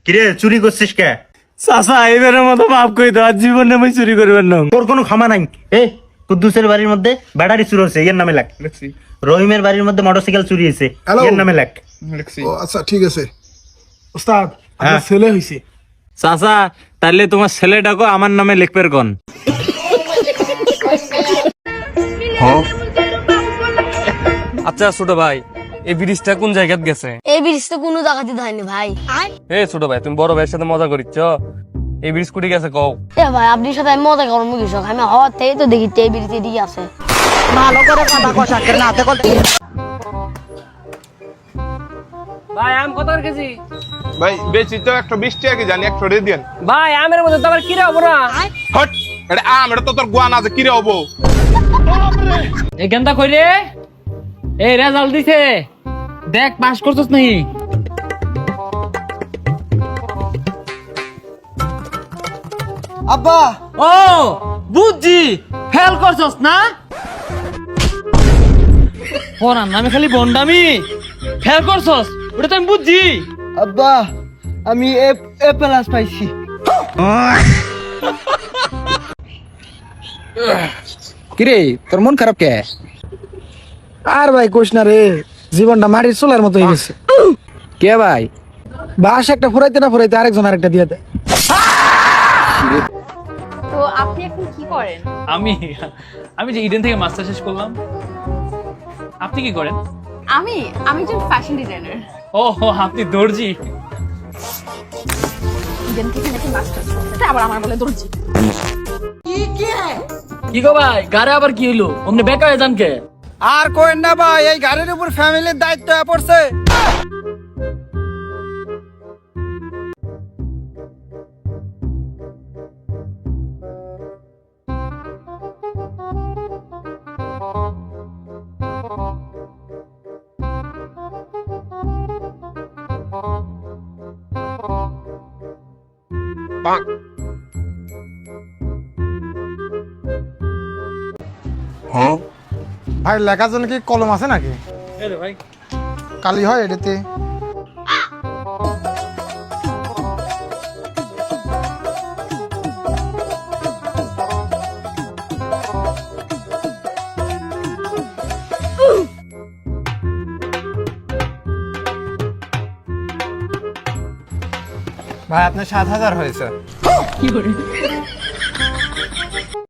কিরে চুরি করছিস কে? চাচা এবারের মতো মাফ করে দাও, আর জীবনে আমি চুরি করবেন না। তোর কোনো ক্ষমা নাই। কুদ্দুসের বাড়ির মধ্যে ব্যাটারি চুরি হয়েছে, এর নামে লেখ। রহিমের বাড়ির মধ্যে মোটরসাইকেল চুরি হয়েছে, হ্যালো। এর নামে লেখ। ও আচ্ছা ঠিক আছে ওস্তাদ, আপনার ছেলে হইছে। চাচা তাহলে তোমার ছেলেটাকে আমার নামে লিখবে কোন? আচ্ছা ছোট ভাই, এই ব্রিজটা কোন জায়গায় গেছে? এই ব্রিজ তো কোনো জায়গাতে হয়নি ভাই। এ ছোট ভাই, তুমি বড় ভাইয়ের সাথে মজা করিচ্ছ, এই ব্রিজ কুটি গেছে কও? এ ভাই আপনার সাথে আমি মজা করবো কৃষক, আমি হওয়ার থেকে তো দেখি এই ব্রিজ এদিকে আছে। ভালো করে কথা কষা করে না হাতে কথা। ভাই আম কত করে কেজি? ভাই বেশি তো 120 টাকা কি জানি 100 দিয়ে দেন। ভাই আমের মধ্যে তো আবার কিরে হবো না? হট, এটা আম, এটা তো তোর গোয়ান আছে, কি রে হবো? এই গেন্দা কই রে? এই রেজাল্ট দিছে, দেখ পাস করছস নাকি? আব্বা ও বুঝছি, ফেল করছস না? পড়ার নামে খালি বন্ডামি, ফেল করছস ওটা তো আমি বুঝছি। আব্বা আমি এ প্লাস পাইছি। কিরে তোর মন খারাপ কে? আর ভাই কোশ না রে, জীবনটা মাটির চুলার মতো হয়ে গেছে। কে ভাই? বাস একটা ফুরাইতে না ফুরাইতে আরেকজন আরেকটা দিয়ে দেয়। তো আপনি এখন কি করেন? আমি আমি যে ইডেন থেকে মাস্টার শেষ করলাম। আপনি কি করেন? আমি একজন ফ্যাশন ডিজাইনার। ও আপনি দর্জি। ইডেন থেকে নাকি মাস্টার্স করতে, আবার আমার বলে দর্জি। কি গো ভাই, গাড়ি আবার কি হইলো? অমনি বেকা হয়ে যান কে? আর কোয়েন না ভাই, এই গাড়ির উপর ফ্যামিলির দায়িত্ব পড়ছে। ভাই লেখার জন্য কি কলম আছে নাকি? ভাই কালি হয় এটাতে? ভাই আপনার 7,000 হয়েছে।